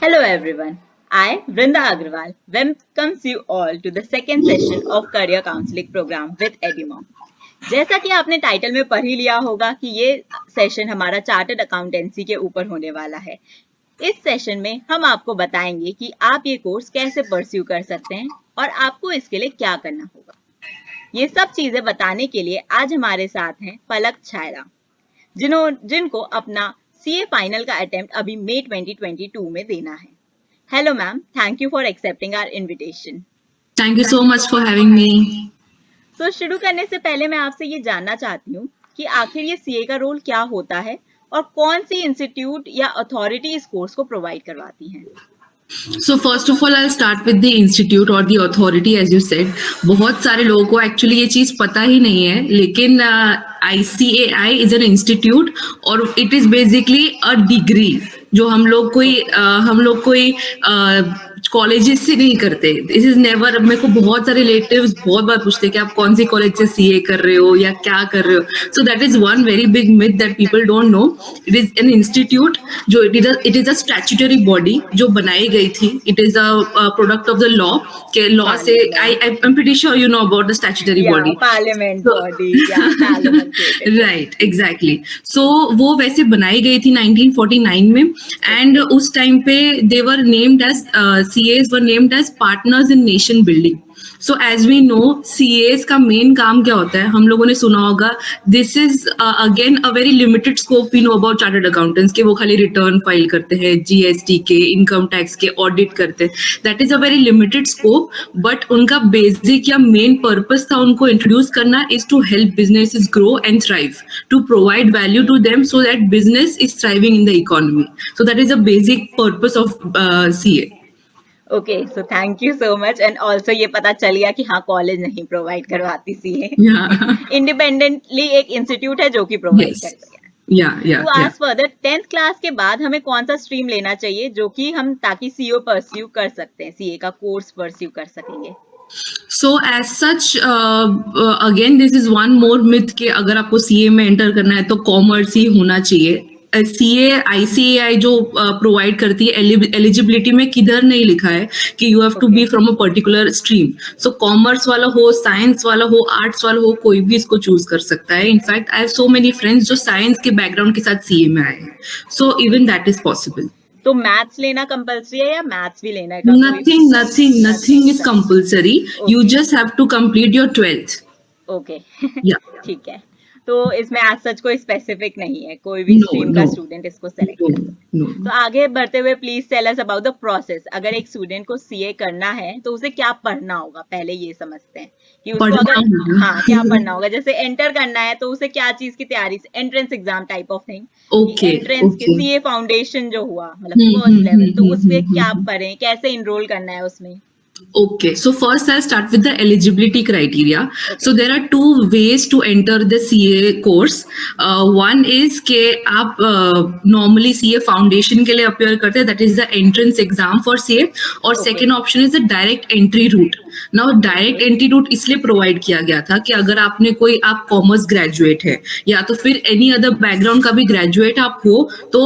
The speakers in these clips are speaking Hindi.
Hello everyone. I, Vrinda Agrawal, welcomes you all to the second session of Career Counseling Program with Edimom. जैसा कि आपने टाइटल में पढ़ ही लिया होगा कि ये सेशन हमारा चार्टर्ड अकाउंटेंसी के ऊपर होने वाला है। इस सेशन में हम आपको बताएंगे कि आप ये कोर्स कैसे परस्यू कर सकते हैं और आपको इसके लिए क्या करना होगा। ये सब चीजें बताने के लिए आज हमारे साथ हैं पलक छायरा, जिनको अपना सीए फाइनल का अटेम्प्ट अभी मई 2022 में देना है। Hello ma'am, thank you for accepting our invitation. Thank you so much for having me. तो शुरू करने से पहले मैं आपसे ये जानना चाहती हूँ कि आखिर ये सीए का रोल क्या होता है और कौन सी इंस्टीट्यूट या अथॉरिटी इस कोर्स को प्रोवाइड करवाती है। So first of all, I'll start with the institute or the authority, as you said. बहुत सारे लोगों को एक्चुअली ये चीज पता ही नहीं है, लेकिन ICAI is an institute और it is basically a degree जो हम लोग कोई कॉलेजेस से नहीं करते। This is never. मेरे को बहुत सारे रिलेटिव्स बहुत बार पूछते हैं कि आप कौन सी कॉलेज से सीए कर रहे हो या क्या कर रहे हो। So that is one very big myth that people don't know. It is an institute जो it is a statutory body जो बनाई गई थी। It is a product of the law के लॉ से I am pretty sure you know about the statutory body, parliament body. Right, exactly. So वो वैसे बनाई गई थी 1949 में एंड उस टाइम पे they were named as CAs were named as partners in nation building. So as we know, CAs का मेन काम क्या होता है, हम लोगों ने सुना होगा, this is again a very limited scope we know about chartered accountants के। वो खाली रिटर्न फाइल करते हैं, GST के, इनकम टैक्स के ऑडिट करते हैं। That is a very limited scope, but उनका बेसिक या मेन पर्पस था उनको इंट्रोड्यूस करना is to help businesses grow and thrive, to provide value to them so that business is thriving in the economy. So that is a basic purpose of CA। Okay, so thank you so much. And also ये पता चल गया कि हाँ, कॉलेज नहीं प्रोवाइड करवाती सीए, इंडिपेंडेंटली एक इंस्टीट्यूट है जो कि प्रोवाइड करता है। To ask further, 10th class के बाद हमें कौन सा स्ट्रीम लेना चाहिए जो कि हम ताकि सीओ परस्यू कर सकते हैं, सीए का कोर्स परस्यू कर सकेंगे। So as such, again this is one more myth कि अगर आपको CA में एंटर करना है तो कॉमर्स ही होना चाहिए। CA ICAI जो प्रोवाइड करती है एलिजिबिलिटी में किधर नहीं लिखा है कि you have to be from a particular stream. So commerce वाला हो, साइंस वाला हो, आर्ट्स वाला हो, कोई भी इसको चूज कर सकता है। In fact I have so many friends जो साइंस के बैकग्राउंड के साथ CA में आए हैं। So even that is possible. तो मैथ्स लेना कंपलसरी है या मैथ्स भी लेना है? Nothing is compulsory. You just have to complete your 12th. Okay, Yeah. ठीक है। तो इसमें आज सच कोई स्पेसिफिक नहीं है, कोई भी स्ट्रीम का स्टूडेंट इसको सेलेक्ट कर सकता है। तो आगे बढ़ते हुए please tell us about the process. अगर एक स्टूडेंट को सीए करना है तो उसे क्या पढ़ना होगा, पहले ये समझते हैं कि उसको अगर क्या पढ़ना होगा। जैसे एंटर करना है तो उसे क्या चीज की तैयारी, entrance exam type of thing, entrance के सीए फाउंडेशन जो हुआ मतलब फर्स्ट लेवल, तो उसमें क्या पढ़ें, कैसे इनरोल करना है उसमें। Okay, so first I'll start with the eligibility criteria. Okay. So there are two ways to enter the CA course. One is कि आप normally CA foundation के लिए appear करते हैं, that is the entrance exam for CA. और second option is the direct entry route. Now direct entry route इसलिए provide किया गया था कि अगर आपने आप commerce graduate है या तो फिर any other background का भी graduate आप हो, तो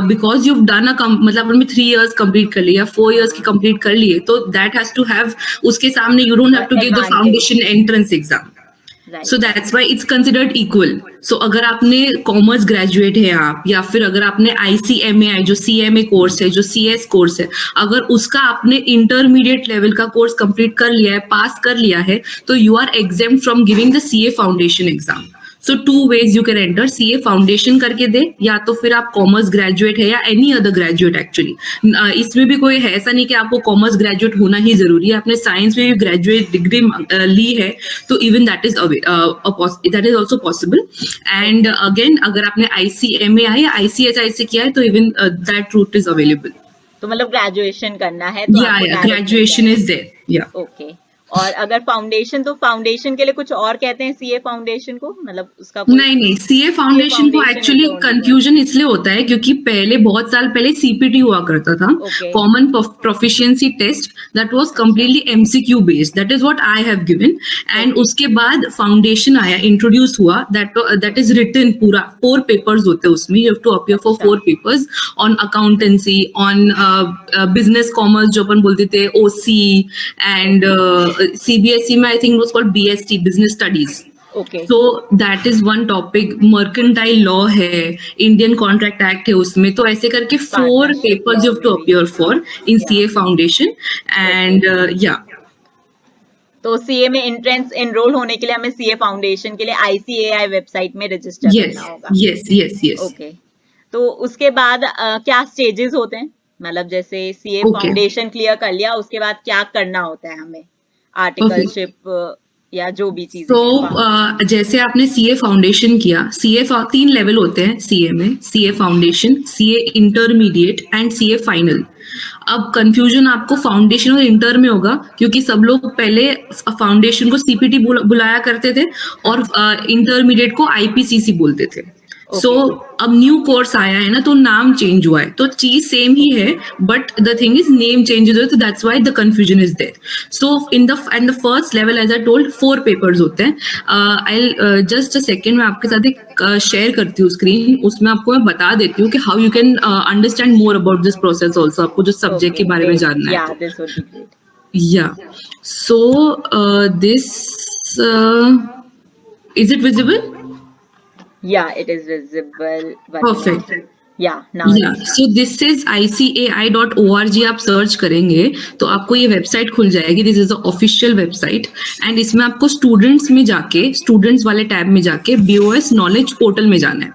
because you've done मतलब आपने 3 years complete कर लिया, 4 years की complete कर लिए, तो that has to have उसके सामने you don't have to give the foundation entrance exam. Right. So that's why it's considered equal. So अगर आपने कॉमर्स ग्रेजुएट है आप, या फिर अगर आपने ICMAI जो CMA कोर्स है, जो CS कोर्स है, अगर उसका आपने इंटरमीडिएट लेवल का कोर्स कंप्लीट कर लिया है, पास कर लिया है, तो you are exempt from giving the CA foundation exam. So 2 ways you can enter, CA foundation करके दे, या तो फिर आप कॉमर्स ग्रेजुएट है या एनी अदर ग्रेजुएट। एक्चुअली इसमें भी कोई है ऐसा नहीं कि आपको कॉमर्स ग्रेजुएट होना ही जरूरी है। आपने साइंस में भी ग्रेजुएट डिग्री ली है तो even that is also possible. And again अगर आपने ICMAI या ICSI से किया है तो even that route is available. तो मतलब ग्रेजुएशन करना है तो ग्रेजुएशन इज देयर। ओके, और अगर फाउंडेशन, तो फाउंडेशन के लिए कुछ और कहते हैं सीए फाउंडेशन को, मतलब उसका कोई नहीं नहीं, सीए फाउंडेशन को foundation is actually the only confusion इसलिए होता है क्योंकि पहले बहुत साल पहले सीपीटी हुआ करता था, Okay. Common proficiency test, that was completely MCQ based, that is what I have given, and Okay. उसके बाद फाउंडेशन आया, इंट्रोड्यूस हुआ, दैट इज रिटन, पूरा 4 पेपर्स होते हैं उसमें, you have to appear for अच्छा। 4 papers on accountancy, on business commerce जो अपन बोलते थे, ओसी, एंड सीबीएसई में I think was called BST, business studies. Okay. So that is one topic. Mercantile law है, Indian Contract Act है उसमें, तो ऐसे करके 4 Partnership papers you have to law appear for in Yeah. CA Foundation, and yeah. तो सीए में एंट्रेंस एनरोल होने के लिए हमें सीए फाउंडेशन के लिए आईसीएआई वेबसाइट में रजिस्टर Yes, करना होगा. yes, yes, yes. ओके. तो उसके बाद क्या स्टेजेस होते हैं, मतलब जैसे सीए Okay. फाउंडेशन क्लियर कर लिया, उसके बाद क्या करना होता है हमें, आर्टिकलशिप या जो भी चीजें तो हैं? जैसे आपने सीए फाउंडेशन किया, सीए 3 लेवल होते हैं सीए में, CA foundation, CA intermediate and CA final. अब कंफ्यूजन आपको फाउंडेशन और इंटर में होगा क्योंकि सब लोग पहले फाउंडेशन को सीपीटी बुलाया करते थे और इंटरमीडिएट को आईपीसीसी बोलते थे. सो अब न्यू कोर्स आया है ना, तो नाम चेंज हुआ है, तो चीज सेम ही है, but the thing is name change हुआ है, तो that's why the confusion is there. So in the first level, as I told, 4 papers होते हैं. आई जस्ट अ सेकेंड, मैं आपके साथ एक शेयर करती हूँ स्क्रीन, उसमें आपको मैं बता देती हूँ कि how you can understand more about this process also, आपको जो सब्जेक्ट के बारे में जानना है. Yeah, this would be great. Yeah. So this is it visible? Yeah, it is visible. But Perfect. Yeah, now Yeah. So this is ICAI.org. आप सर्च करेंगे तो आपको ये वेबसाइट खुल जाएगी. This is the official website, and इसमें आपको स्टूडेंट्स में जाके, स्टूडेंट्स वाले टैब में जाके BOS नॉलेज पोर्टल में जाना है.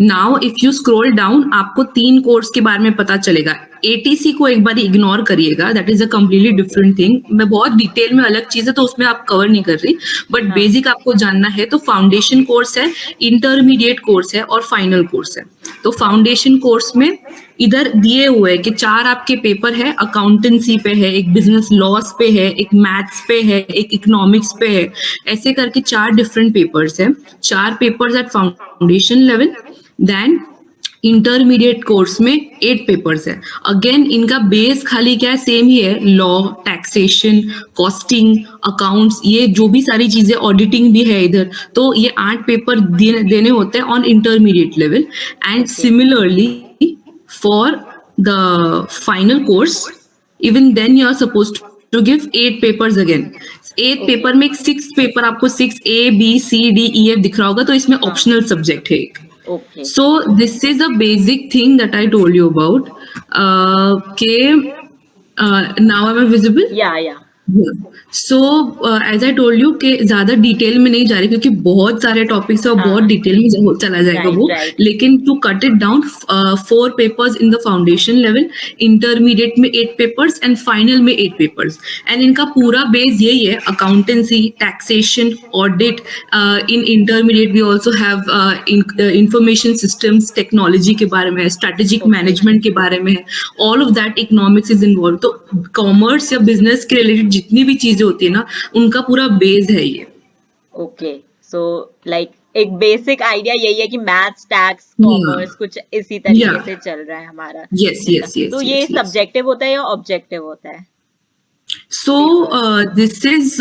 Now if you scroll down, आपको 3 कोर्स के बारे में पता चलेगा. ATC को एक बार इग्नोर करिएगा, that is a completely different thing. मैं बहुत डिटेल में अलग चीज है तो उसमें आप कवर नहीं कर रही, बट बेसिक आपको जानना है. तो फाउंडेशन कोर्स है, इंटरमीडिएट कोर्स है और फाइनल कोर्स है. तो फाउंडेशन कोर्स में इधर दिए हुए हैं कि 4 आपके पेपर है, अकाउंटेंसी पे है, एक बिजनेस लॉस पे है, एक मैथ्स पे है, एक इकोनॉमिक्स पे है, ऐसे करके 4 डिफरेंट पेपर्स है. 4 papers at foundation level, then intermediate course में 8 पेपर्स है. अगेन इनका बेस खाली क्या है, सेम ही है, लॉ, टैक्सेशन, कॉस्टिंग, अकाउंट्स, ये जो भी सारी चीजें, ऑडिटिंग भी है इधर. तो ये 8 पेपर देने होते हैं on intermediate level. And similarly for the final course, even then you are supposed to give 8 papers again. 8 paper में 6 पेपर आपको 6 ABCDEF दिख रहा होगा, तो इसमें ऑप्शनल सब्जेक्ट है एक. Okay. So this is a basic thing that I told you about. Now am I visible? Yeah. So as I told you कि ज्यादा डिटेल में नहीं जा रही क्योंकि बहुत सारे टॉपिक्स है और बहुत डिटेल में चला जाएगा वो. लेकिन to cut it down, 4 papers in the foundation level, intermediate में 8 पेपर्स एंड फाइनल में 8 पेपर्स. एंड इनका पूरा बेस यही है, accountancy, taxation, audit. In intermediate we also have information systems, technology के बारे में, स्ट्रेटेजिक मैनेजमेंट के बारे में, all of that economics is involve. तो कॉमर्स या बिजनेस के रिलेटेड जितनी भी चीजें होती है ना, उनका पूरा बेस है ये. ओके, सो लाइक एक बेसिक आइडिया यही है कि मैथ्स, टैक्स, कॉमर्स कुछ इसी तरीके से चल रहा है हमारा. यस. तो ये सब्जेक्टिव होता है या ऑब्जेक्टिव होता है? सो दिस इज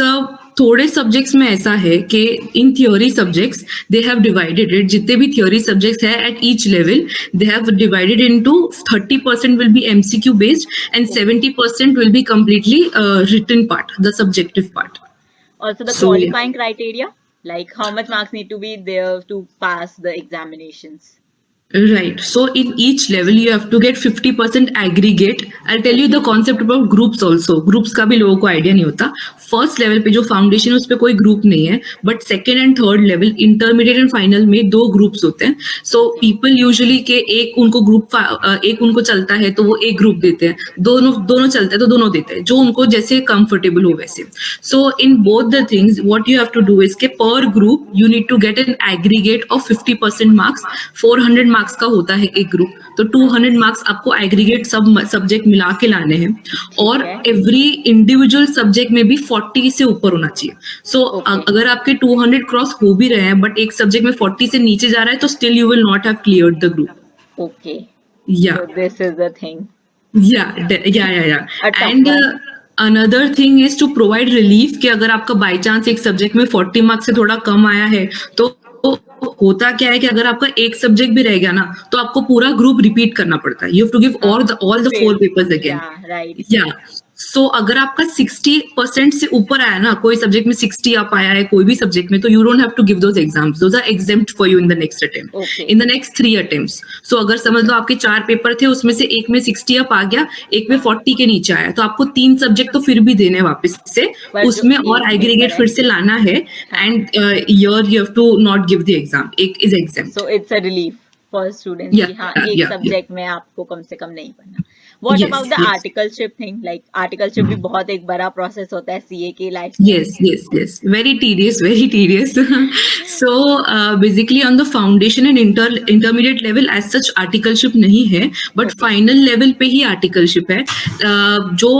थोड़े सब्जेक्ट्स में ऐसा है कि in theory subjects they have divided it. जितने भी थियोरी सब्जेक्ट्स है at each level they have divided into 30% will be MCQ based and 70% will be completely written part, the subjective part. Also the qualifying criteria, like how much marks need to be there to pass the examinations? Right. So in each level you have to get 50% aggregate. I'll tell you the concept about groups also. Groups का भी लोगों को आइडिया नहीं होता. फर्स्ट लेवल पे जो फाउंडेशन है उस पे कोई ग्रुप नहीं है, but second and third level, intermediate and final में 2 ग्रुप्स होते हैं. सो पीपल यूजुअली के एक उनको चलता है तो वो एक ग्रुप देते हैं, दोनों चलते हैं तो दोनों देते हैं, जो उनको जैसे कंफर्टेबल हो वैसे. So in both the things what you have to do is के per group you need to get an aggregate of 50% marks. 400 marks का होता है एक ग्रुप, तो 200 marks आपको aggregate सब सब्जेक्ट मिला के लाने हैं, और every individual सब्जेक्ट में भी 40 से ऊपर होना चाहिए. So अगर आपके 200 क्रॉस हो भी रहे हैं बट एक सब्जेक्ट में 40 से नीचे जा रहा है तो still you will not have cleared the group. Okay. Yeah. So this is the thing. Yeah. A tough And one. another thing is to provide relief कि अगर आपका बाई चांस एक सब्जेक्ट में 40 मार्क्स से थोड़ा कम आया है तो होता क्या है कि अगर आपका एक सब्जेक्ट भी रह गया ना तो आपको पूरा ग्रुप रिपीट करना पड़ता है. You have to give all the 4 papers again. Yeah, right. Yeah. So अगर आपका 60% से ऊपर आया ना, कोई सब्जेक्ट में 60 आप आया है कोई भी सब्जेक्ट में, तो you don't have to give those exams, those are exempt for you in the next attempt, in the next 3 attempts. So अगर समझ लो आपके 4 पेपर थे, उसमें से एक में 60 अप आ गया, एक में 40 के नीचे आया, तो आपको 3 सब्जेक्ट तो फिर भी देने वापस से, उसमें और एग्रीगेट फिर से लाना है, and you have to not give the exam, एक is exam. So it's a relief for students. हाँ, एक सब्जेक्ट में आपको कम से कम नहीं पढ़ना. What about the articleship thing? Like articleship भी बहुत एक बड़ा process होता है CA की life. Yes. Very tedious. So basically on the foundation and intermediate level as such articleship नहीं है, but final level पे ही articleship है. जो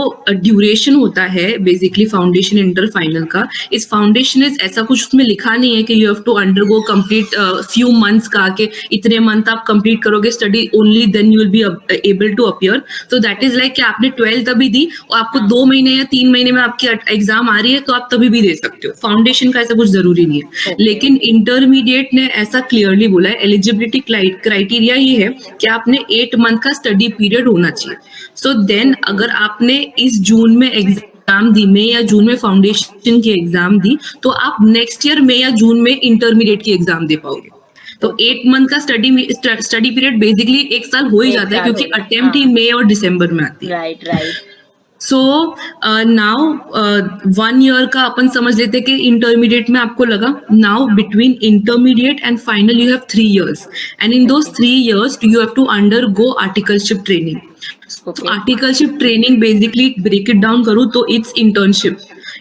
duration होता है basically foundation inter final का, इस foundation is ऐसा कुछ उसमें लिखा नहीं है कि you have to undergo complete few months का, के इतने month आप complete करोगे study, only then you will be able to appear. तो दैट इज लाइक कि आपने 12th अभी दी और आपको 2 महीने या 3 महीने में आपकी एग्जाम आ रही है तो आप तभी भी दे सकते हो. फाउंडेशन का ऐसा कुछ जरूरी नहीं है. लेकिन इंटरमीडिएट ने ऐसा क्लियरली बोला है, एलिजिबिलिटी क्राइटेरिया ही है कि आपने 8 मंथ का स्टडी पीरियड होना चाहिए. सो देन अगर आपने इस जून में एग्जाम दी, मई या जून में फाउंडेशन की एग्जाम दी, तो आप नेक्स्ट ईयर मई या जून में इंटरमीडिएट की एग्जाम दे पाओगे. तो 8 मंथ का स्टडी पीरियड बेसिकली 1 साल हो ही जाता है, क्योंकि अटेम्प्ट ही मई और दिसंबर में आती है. राइट. सो नाउ 1 ईयर का अपन समझ लेते कि इंटरमीडिएट में आपको लगा. Now between intermediate and final you have 3 years, and in those 3 years you have to undergo articleship training. Articleship training basically break it down करूँ तो it's internship.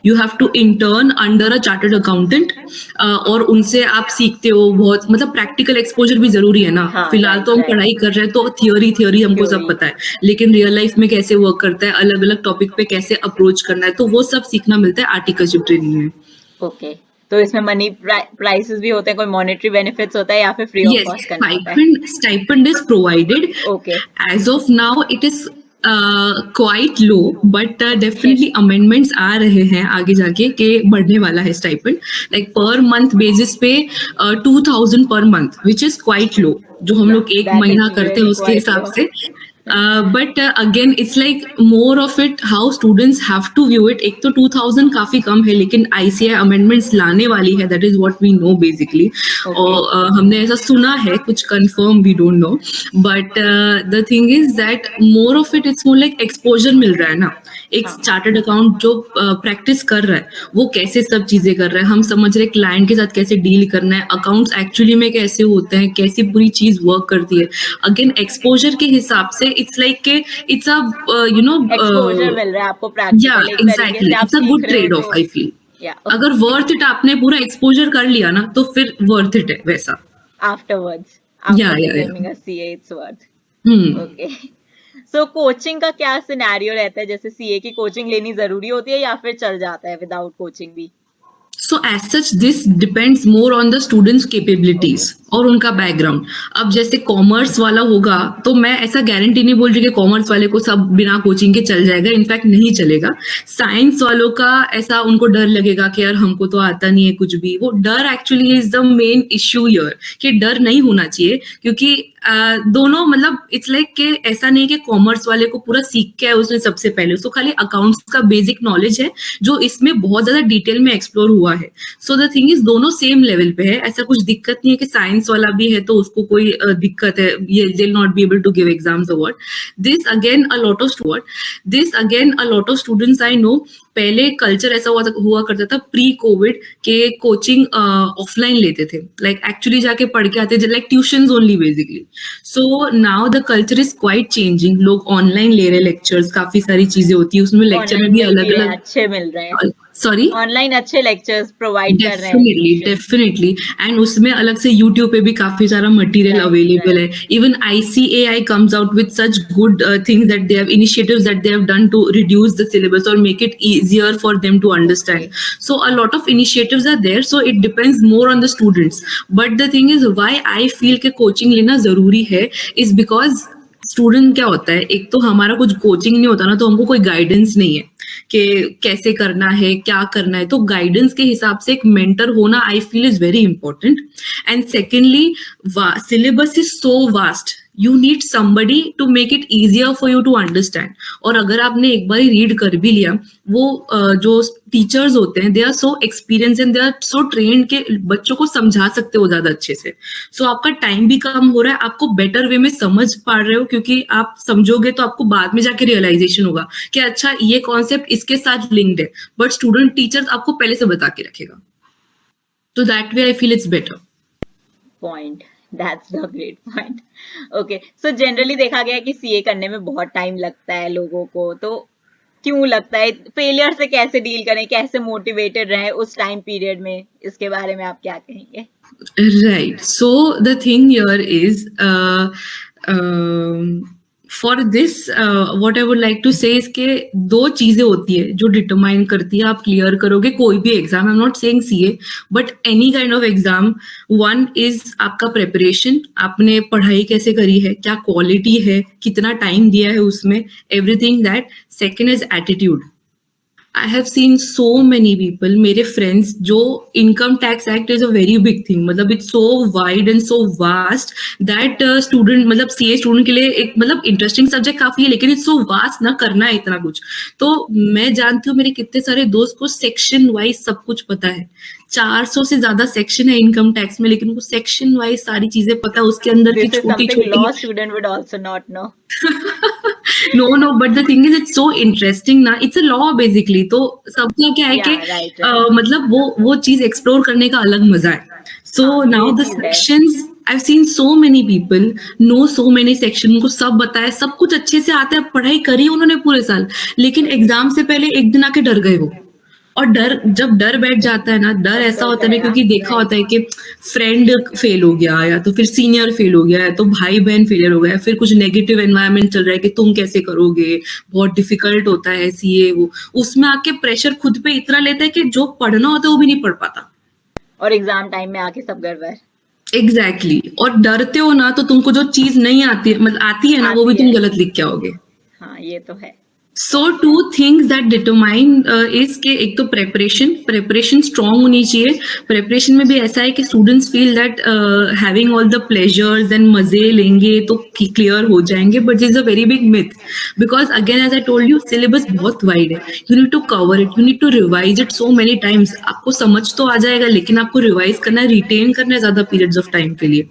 You have to intern under a chartered accountant, और उनसे आप सीखते हो बहुत, मतलब प्रैक्टिकल एक्सपोजर भी जरूरी है ना. फिलहाल तो हम पढ़ाई कर रहे हैं तो थियोरी हमको सब पता है, लेकिन रियल लाइफ में कैसे वर्क करता है, अलग अलग टॉपिक पे कैसे अप्रोच करना है, तो वो सब सीखना मिलता है आर्टिकलशिप ट्रेनिंग में. ओके. तो इसमें मनी प्राइसेस भी होते हैं, कोई मॉनेटरी बेनिफिट्स होता है या फिर फ्री ऑफ कॉस्ट करना होता है? Stipend is provided. Okay. As of now it is quite low, but definitely amendments आ रहे हैं आगे जाके के बढ़ने वाला है stipend. Like per month basis पे 2000 per month, which is quite low, जो हम लोग एक महीना करते हैं उसके हिसाब से. But again it's like more of it how students have to view it. एक तो 2000 काफी कम है, लेकिन ICAI amendments लाने वाली है, that is what we know basically. और हमने ऐसा सुना है, कुछ confirm we don't know, but the thing is that more of it it's more like exposure मिल रहा है ना. एक चार्टर्ड अकाउंट जो प्रैक्टिस कर रहा है वो कैसे सब चीजें कर रहा है, हम समझ रहे क्लाइंट के साथ कैसे डील करना है, अकाउंट्स एक्चुअली में कैसे होते हैं, कैसी पूरी चीज वर्क करती है. अगेन एक्सपोजर के हिसाब से इट्स लाइक के it's a you know exposure मिल रहा है आपको प्रैक्टिकल. या exactly, it's a good trade off I feel. अगर वर्थ इट आपने पूरा एक्सपोजर कर लिया ना तो फिर वर्थ इट है वैसा. Afterwards after CA it's worth. Okay. So coaching का क्या सिनेरियो रहता है? जैसे CA की कोचिंग लेनी जरूरी होती है या फिर चल जाता है विदाउट कोचिंग भी? So as such this depends more on the students capabilities और उनका बैकग्राउंड. अब जैसे कॉमर्स वाला होगा तो मैं ऐसा गारंटी नहीं बोल रही कि कॉमर्स वाले को सब बिना कोचिंग के चल जाएगा, इनफैक्ट नहीं चलेगा. साइंस वालों का ऐसा उनको डर लगेगा कि यार हमको तो आता नहीं है कुछ भी. वो डर actually is the main issue here, कि डर नहीं होना चाहिए, क्योंकि दोनों मतलब इट्स लाइक कि ऐसा नहीं कि कॉमर्स वाले को पूरा सीख के है उसने सबसे पहले, उसको खाली अकाउंट्स का बेसिक नॉलेज है जो इसमें बहुत ज्यादा डिटेल में एक्सप्लोर हुआ है. सो द थिंग इज दोनों सेम लेवल पे है, ऐसा कुछ दिक्कत नहीं है कि साइंस वाला भी है तो उसको कोई दिक्कत है, ये they will not be able to give exams और what. This again a lot of students I know. पहले कल्चर ऐसा हुआ करता था प्री कोविड के कोचिंग ऑफलाइन लेते थे, लाइक एक्चुअली जाके पढ़ के आते थे, like tuitions only basically. So now the culture is quite changing. लोग ऑनलाइन ले रहे लेक्चर्स, काफी सारी चीजें होती है उसमें, लेक्चर में भी अलग अलग अच्छे मिल रहे हैं, सॉरी, ऑनलाइन अच्छे लेक्चर्स प्रोवाइड कर रहे हैं डेफिनेटली institution। डेफिनेटली एंड उसमें अलग से यूट्यूब पे भी काफी सारा मटेरियल राइट अवेलेबल राइट। है. Even ICAI comes out with such good things that they have initiatives that they have done to reduce the syllabus or make it easier for them to okay understand. So a lot of initiatives are there, so it depends more on the students. But the thing is why I feel कि coaching लेना जरूरी है is because स्टूडेंट क्या होता है, एक तो हमारा कुछ कोचिंग नहीं होता ना, तो हमको कोई गाइडेंस नहीं है कि कैसे करना है, क्या करना है. तो गाइडेंस के हिसाब से एक मेंटर होना I feel is very important. And secondly, syllabus is so vast, you need somebody to make it easier for you to understand. और अगर आपने एक बार रीड कर भी लिया, वो जो टीचर्स होते हैं they are so experience and they are so train के बच्चों को समझा सकते हो ज्यादा अच्छे से. सो आपका टाइम भी कम हो रहा है, आपको बेटर वे में समझ पा रहे हो, क्योंकि आप समझोगे तो आपको बाद में जाके रियलाइजेशन होगा कि अच्छा ये कॉन्सेप्ट इसके साथ लिंक्ड है, बट स्टूडेंट टीचर्स आपको पहले से बता के रखेगा. तो that way I feel it's better. Point, that's the great point. Okay, so generally देखा गया है कि सीए करने में बहुत टाइम लगता है लोगों को, तो क्यों लगता है? फेलियर से कैसे डील करें, कैसे मोटिवेटेड रहें उस टाइम पीरियड में, इसके बारे में आप क्या कहेंगे? Right. So the thing here is, for this, what I would like to say is कि दो चीजें होती है जो डिटरमाइन करती है आप क्लियर करोगे कोई भी exam. I am not saying CA but any kind of exam. One is आपका प्रेपरेशन, आपने पढ़ाई कैसे करी है, क्या क्वालिटी है, कितना टाइम दिया है उसमें, everything that. Second is attitude. I have seen so many people, मेरे friends, जो income tax act is a very big thing. मतलब it's so wide and so vast that student, मतलब CA student के लिए एक मतलब interesting subject काफी है, लेकिन it's so vast ना करना है इतना कुछ. तो मैं जानती हूँ मेरे कितने सारे दोस्त को सेक्शन वाइज सब कुछ पता है. 400 से ज्यादा सेक्शन है इनकम टैक्स में, लेकिन उनको सेक्शन वाइज सारी चीजें पता है, उसके अंदर की This is छोटी something law छोटी. student would also not know. No, but the thing is it's so interesting ना, it's a law basically. तो सबका क्या है कि Yeah, right. मतलब वो चीज एक्सप्लोर करने का अलग मजा है. So हाँ, now ये the चीज है. sections, I've seen so many people know so many section, उनको सब बताया, सब कुछ अच्छे से आता है, पढ़ाई करी उन्होंने पूरे साल, लेकिन एग्जाम से पहले एक दिन आके डर गए वो. और डर, जब डर बैठ जाता है ना, डर ऐसा होता है ना, क्योंकि देखा होता है कि फ्रेंड फेल हो गया, या तो फिर सीनियर फेल हो गया, या तो भाई बहन फेलियर हो गया, फिर कुछ नेगेटिव एनवायरनमेंट चल रहा है कि तुम कैसे करोगे, बहुत डिफिकल्ट होता है सीए, वो उसमें आके प्रेशर खुद पे इतना लेता है कि जो पढ़ना होता है वो भी नहीं पढ़ पाता. और एग्जाम टाइम में आके सब गड़बड़. एग्जैक्टली. और डरते हो ना, तो तुमको जो चीज नहीं आती है, मतलब आती है ना, वो भी आती तुम है. गलत लिख के आओगे. हाँ, ये तो है. So two things that determine is कि एक तो preparation strong होनी चाहिए. Preparation में भी ऐसा है कि students feel that having all the pleasures and मजे लेंगे तो clear हो जाएंगे, but this is a very big myth, because again as I told you syllabus बहुत wide है. You need to cover it, you need to revise it so many times. आपको समझ तो आ जाएगा, लेकिन आपको revise करना है, retain करना है ज़्यादा periods of time के लिए.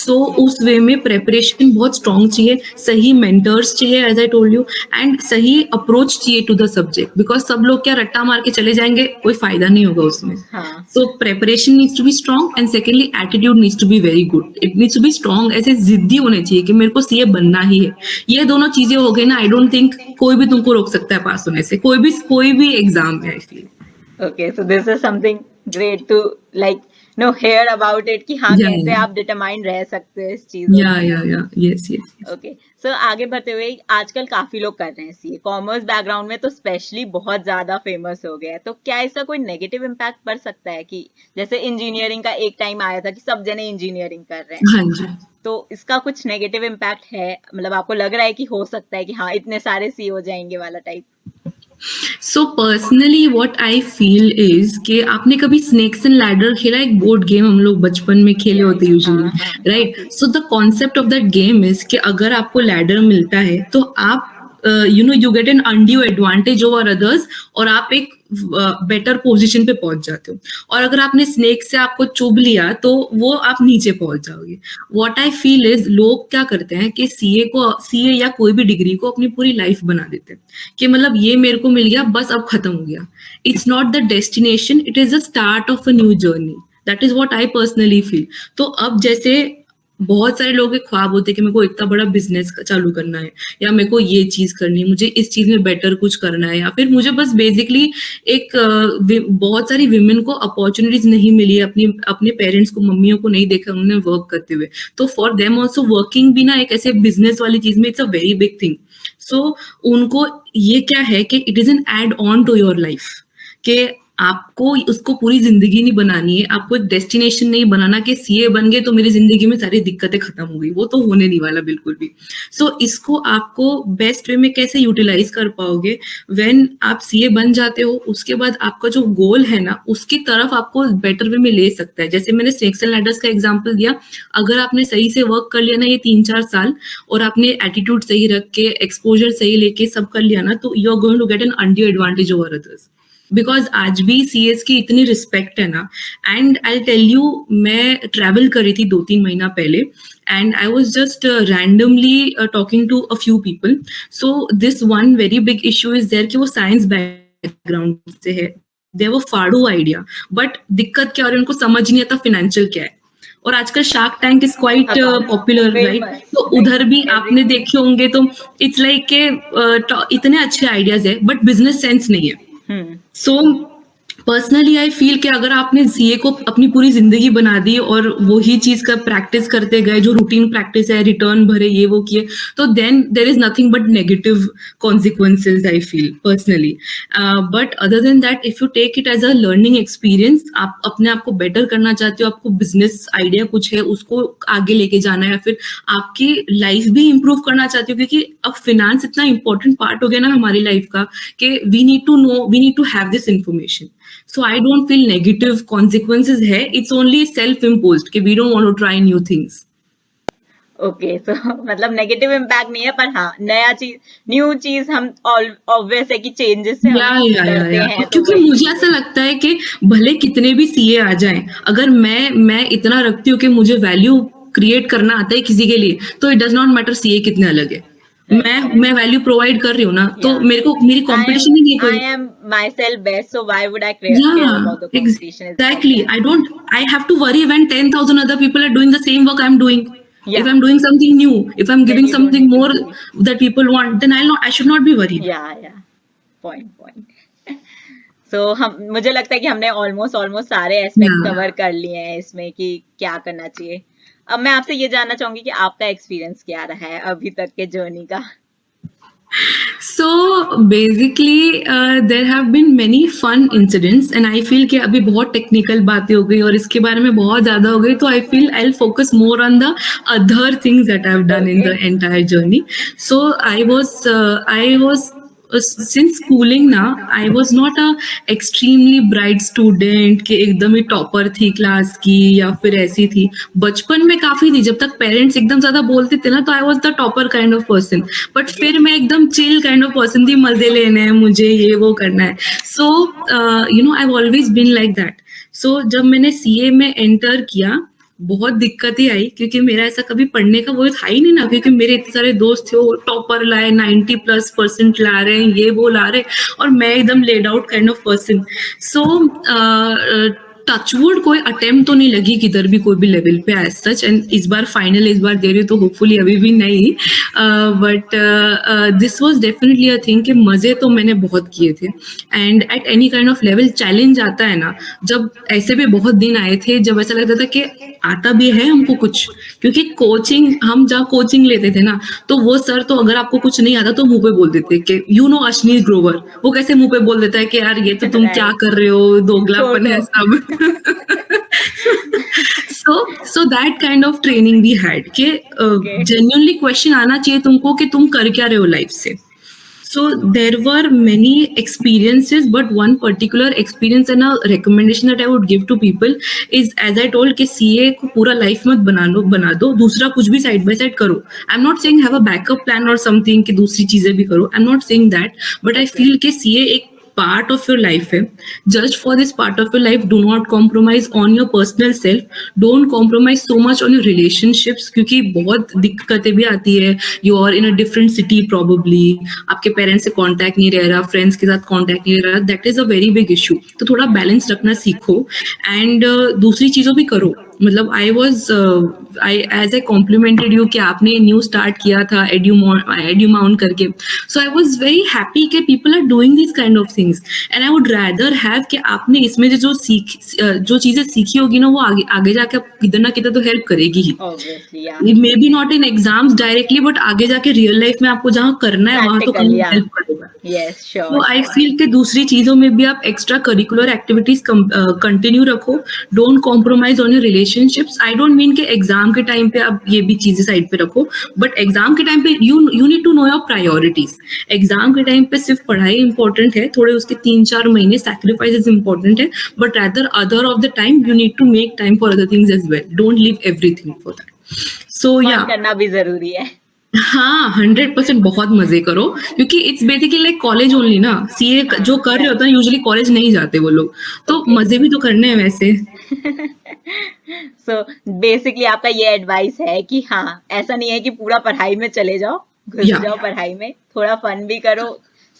So उस way में preparation बहुत strong चाहिए, सही mentors चाहिए as I told you, and सही अप्रोच चाहिए टू द सब्जेक्ट. बिकॉज सब लोग क्या रट्टा मार के चले जाएंगे, कोई फायदा नहीं होगा उसमें. हाँ. So preparation needs to be strong, and secondly attitude needs to be very good. It needs to be strong, ऐसे जिद्दी होने चाहिए कि मेरे को सीए बनना ही है. ये दोनों चीजें हो गई ना, आई डोंट थिंक कोई भी तुमको रोक सकता है पास होने से, कोई भी एग्जाम में. I feel Okay, so this is something great to like hear about it कि हाँ Yeah, कैसे yeah. आप डिटरमाइन रह सकते हो इस चीजों या में. यस. ओके, सो आगे बढ़ते हुए आजकल काफी लोग कर रहे हैं सीए. कॉमर्स बैकग्राउंड में तो स्पेशली बहुत ज्यादा फेमस हो गया है. तो क्या इसका कोई नेगेटिव इम्पैक्ट पड़ सकता है कि जैसे इंजीनियरिंग का एक टाइम आया था कि सब जने इंजीनियरिंग कर रहे हैं, हाँ जी. तो इसका कुछ नेगेटिव इम्पैक्ट है? मतलब आपको लग रहा है कि हो सकता है कि हाँ इतने सारे सी हो जाएंगे वाला type? So personally what I feel is कि आपने कभी स्नेक्स एंड लैडर खेला, एक बोर्ड गेम हम लोग बचपन में खेले होते हैं usually, right? So the concept of that game is कि अगर आपको लैडर मिलता है तो आप you get an undue advantage over others, और आप एक बेटर पोजीशन पे पहुंच जाते हो. और अगर आपने स्नेक से आपको चुभ लिया तो वो आप नीचे पहुंच जाओगे. व्हाट आई फील इज लोग क्या करते हैं कि सीए या कोई भी डिग्री को अपनी पूरी लाइफ बना देते हैं कि मतलब ये मेरे को मिल गया, बस अब खत्म हो गया. It's not the destination, it is the start of a new journey. That is what I personally feel. तो अब जैसे बहुत सारे लोगों के ख्वाब होते हैं कि मेरे को इतना बड़ा बिजनेस चालू करना है, या मेरे को ये चीज करनी है, मुझे इस चीज में बेटर कुछ करना है, या फिर मुझे बस बेसिकली एक बहुत सारी विमेन को अपॉर्चुनिटीज नहीं मिली है, अपनी अपने पेरेंट्स को, मम्मियों को नहीं देखा उन्होंने वर्क करते हुए, तो फॉर देम ऑल्सो वर्किंग भी ना एक ऐसे बिजनेस वाली चीज में it's a very big thing. So उनको ये क्या है कि it is an add on to your life, कि आपको उसको पूरी जिंदगी नहीं बनानी है, आपको एक डेस्टिनेशन नहीं बनाना कि सीए बन गए तो मेरी जिंदगी में सारी दिक्कतें खत्म हो गई, वो तो होने नहीं वाला बिल्कुल भी। सो इसको आपको बेस्ट वे में कैसे यूटिलाइज कर पाओगे, व्हेन आप सीए बन जाते हो उसके बाद आपका जो गोल है ना उसकी तरफ आपको बेटर वे में ले सकता है। जैसे मैंने स्नेक्स एंड लैडर्स का एग्जांपल दिया, अगर आपने सही से वर्क कर लिया ना ये 3-4 साल, और आपने एटीट्यूड सही रख के, एक्सपोजर सही लेके सब कर लिया ना, तो you are going to get an undue advantage over others. Because आज भी सीएस की इतनी रिस्पेक्ट है ना, एंड आई टेल यू, मैं ट्रैवल करी थी 2-3 महीना पहले, and I was just randomly talking to a few people. So this one very big issue is there कि वो साइंस बैकग्राउंड से है, दे वो फाड़ू आइडिया, बट दिक्कत क्या हो रही है, उनको समझ नहीं आता फाइनेंशियल क्या है। और आजकल shark tank is quite popular, right? तो उधर भी आपने देखे होंगे, तो इट्स लाइक के इतने अच्छे आइडियाज है बट बिजनेस सेंस नहीं है। सो पर्सनली आई फील कि अगर आपने सीए को अपनी पूरी जिंदगी बना दी और वही चीज का प्रैक्टिस करते गए, जो रूटीन प्रैक्टिस है, रिटर्न भरे, ये वो किए, तो then there is nothing but negative consequences I feel personally. But other than that, if you take it as a learning experience, आप अपने आप को बेटर करना चाहते हो, आपको बिजनेस आइडिया कुछ है उसको आगे लेके जाना है, या फिर आपकी लाइफ भी इंप्रूव करना चाहते हो, क्योंकि अब फिनेंस इतना इंपॉर्टेंट पार्ट हो गया ना हमारी लाइफ का कि we need to know, we need to have this information. So I don't feel negative consequences है, it's only self-imposed कि we don't want to try new things. Okay, so मतलब नेगेटिव इम्पैक्ट नहीं है, पर हाँ न्यू चीज हम ऑब्वियस है कि चेंजेस से हम डरते हैं। तो क्योंकि मुझे ऐसा लगता है कि भले कितने भी सीए आ जाएं, अगर मैं इतना रखती हूँ कि मुझे वैल्यू क्रिएट करना आता है किसी के लिए, तो it does not matter CA कितने अलग है, मैं वैल्यू प्रोवाइड कर रही हूँ ना, तो मेरे को मेरी कंपटीशन ही नहीं है कोई। I am myself best, so why would I care about the competition? Exactly. I have to worry when 10,000 other people are doing the same work I'm doing. If I'm doing something new, if I'm giving something more that people want, then I should not be worried. Yeah. Point. So मुझे लगता है कि हमने ऑलमोस्ट सारे एस्पेक्ट कवर कर लिए हैं इसमें कि क्या करना चाहिए। अब मैं आपसे ये जानना चाहूंगी कि आपका एक्सपीरियंस क्या रहा है अभी तक के जर्नी का। So basically there have been many fun incidents and I feel कि अभी बहुत टेक्निकल बातें हो गई और इसके बारे में बहुत ज्यादा हो गई, तो I feel I'll focus more on the other things that I've done in the entire journey. So I was since schooling ना, I was not a extremely bright student कि एकदम ही टॉपर थी क्लास की या फिर ऐसी थी। बचपन में काफी थी, जब तक पेरेंट्स एकदम ज्यादा बोलते थे ना, तो I was the topper kind of person, but फिर मैं एकदम चिल काइंड ऑफ पर्सन थी, मजे लेने हैं मुझे, ये वो करना है। So you know I have always been like that. So जब मैंने सीए में एंटर किया, बहुत दिक्कतें आई, क्योंकि मेरा ऐसा कभी पढ़ने का वो था ही नहीं ना, क्योंकि मेरे इतने सारे दोस्त थे वो टॉपर लाए, 90+% ला रहे हैं, ये वो ला रहे, और मैं एकदम laid out kind of person. So touchwood कोई अटेम्प्ट तो नहीं लगी किधर भी कोई भी लेवल पे एज सच, एंड इस बार दे रही हूँ तो होपफुली अभी भी नहीं, but this was definitely a thing कि मजे तो मैंने बहुत किए थे। And at any kind of level challenge आता है ना, जब ऐसे भी बहुत दिन आए थे जब ऐसा लगता था कि आता भी है हमको कुछ, क्योंकि कोचिंग, हम जहाँ कोचिंग लेते थे ना, तो वो सर तो अगर आपको कुछ नहीं आता तो मुंह पे बोल देते कि यू नो अश्नील ग्रोवर, वो कैसे मुंह पे बोल देता है कि यार ये तो तुम क्या कर रहे हो, दोगलापन है सब। so that kind of training we had कि genuinely question आना चाहिए तुमको कि तुम कर क्या रहे हो लाइफ से। So there were many experiences, but one particular experience and a recommendation that I would give to people is, as I told, कि CA को पूरा लाइफ मत बना दो, दूसरा कुछ भी साइड बाय साइड करो। I'm not saying have a backup plan or something कि दूसरी चीजें भी करो, I'm not saying that, but I feel कि CA एक पार्ट ऑफ योर लाइफ है। Just for this part of your life do not compromise on your personal self, don't compromise so much on your relationships, क्योंकि बहुत दिक्कतें भी आती है। You are in a different city probably, आपके पेरेंट्स से कॉन्टैक्ट नहीं रह रहा, फ्रेंड्स के साथ कॉन्टैक्ट नहीं रह रहा, that is a very big issue. तो थोड़ा बैलेंस रखना सीखो, एंड दूसरी चीजों भी करो, मतलब I as a complimented you कि आपने न्यू स्टार्ट किया था एड्यूमाउंट करके, so I was very happy कि people are doing this kind of things, and I would rather have कि आपने इसमें जो चीजें सीखी होगी ना, वो आगे आगे जाके किधर ना किधर तो हेल्प करेगी ही, ऑब्वियसली या may be not in exams directly, but आगे जाके रियल लाइफ में आपको जहाँ करना है वहां तो प्रैक्टिकल या हेल्प करेगा। यस तो श्योर आई श्योर फील कि दूसरी चीजों में भी आप एक्स्ट्रा करिकुलर एक्टिविटीज कंटिन्यू रखो, don't compromise on your relationships. I don't mean कि एग्जाम के टाइम पे आप ये भी चीजें साइड पे रखो, बट एग्जाम के टाइम पे you need to know your priorities. Exam के टाइम पे सिर्फ पढ़ाई इंपॉर्टेंट है, थोड़े उसके 3-4 महीने सैक्रिफाइसेस इंपॉर्टेंट है, but rather other of the time you need to make time for other things as well, don't leave everything for that. So fun या करना भी जरूरी है। हाँ, 100% बहुत मजे करो, क्योंकि it's basically like college only ना। सीए हाँ जो कर रहे राइट होते हैं यूजुअली कॉलेज नहीं जाते वो लोग, तो ओके मजे भी तो करने हैं वैसे। सो बेसिकली आपका ये एडवाइस है कि हाँ ऐसा नहीं है कि पूरा पढ़ाई में चले जाओ, घुस या जाओ पढ़ाई में, थोड़ा फन भी करो,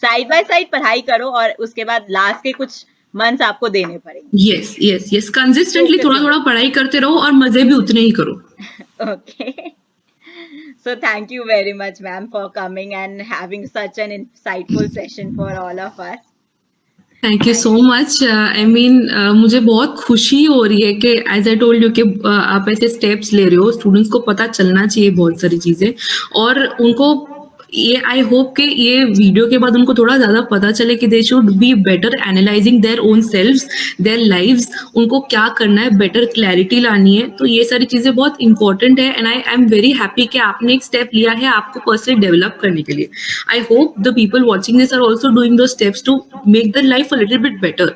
साइड बाय साइड पढ़ाई करो, और उसके बाद लास्ट के कुछ मंथ्स आपको देने पड़ेंगे, yes yes yes, consistently focus थोड़ा इन थोड़ा पढ़ाई करते रहो और मजे भी उतने ही करो। It okay. So thank you very much, ma'am, for coming and having such an insightful session for all of us. Thank you so Thank much. I mean मुझे बहुत खुशी हो रही है कि एज आई टोल्ड यू कि आप ऐसे स्टेप्स ले रहे हो, स्टूडेंट्स को पता चलना चाहिए बहुत सारी चीजें, और उनको ये आई होप कि ये वीडियो के बाद उनको थोड़ा ज्यादा पता चले कि they should be better analysing their own selves, their lives, उनको क्या करना है, बेटर क्लैरिटी लानी है। तो ये सारी चीजें बहुत इंपॉर्टेंट है, and I am very happy कि आपने एक स्टेप लिया है आपको पर्सनली डेवलप करने के लिए। I hope the people watching this are also doing those steps to make their life a little bit better.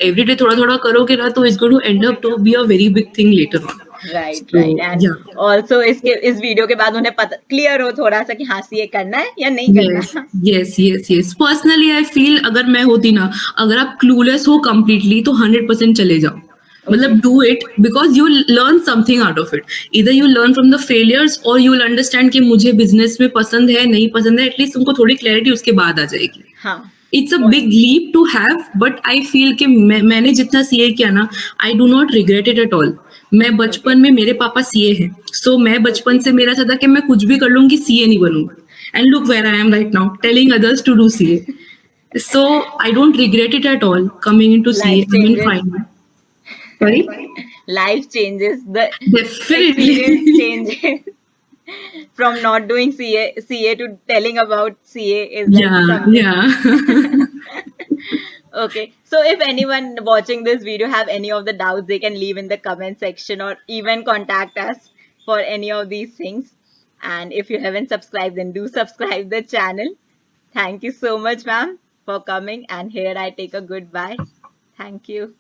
Every day थोड़ा थोड़ा करोगे ना, तो it's going to end up to be a very big thing later on. Right So right and yeah. Also इस वीडियो के बाद उन्हें पता क्लियर हो थोड़ा सा कि हाँ सीए करना है या नहीं Yes, करना। yes, yes, yes. Personally, I feel अगर मैं होती ना, अगर आप clueless हो completely तो 100% चले जाओ। ओके मतलब do it because you learn something out of it. Either you learn from the failures or you will understand कि मुझे business में पसंद है नहीं पसंद है, at least उनको थोड़ी clarity उसके बाद आ जाएगी। हाँ इट्स अ बहुत big leap to have, but I feel कि मैंने जितना सीए किया ना, I do not regret it at all. मैं ओके बचपन में, मेरे पापा सीए हैं, सो मैं बचपन ओके से मेरा था कि मैं कुछ भी कर लूंगी, सीए नहीं बनूंगा, and look where I am right now telling others to do CA. So I don't regret it at all coming into CA, life I mean changes fine. Sorry, life changes, the experience definitely. changes from not doing CA to telling about CA is like या something. या Okay, so if anyone watching this video have any of the doubts, they can leave in the comment section or even contact us for any of these things. And if you haven't subscribed, then do subscribe the channel. Thank you so much, ma'am, for coming. And here I take a goodbye. Thank you.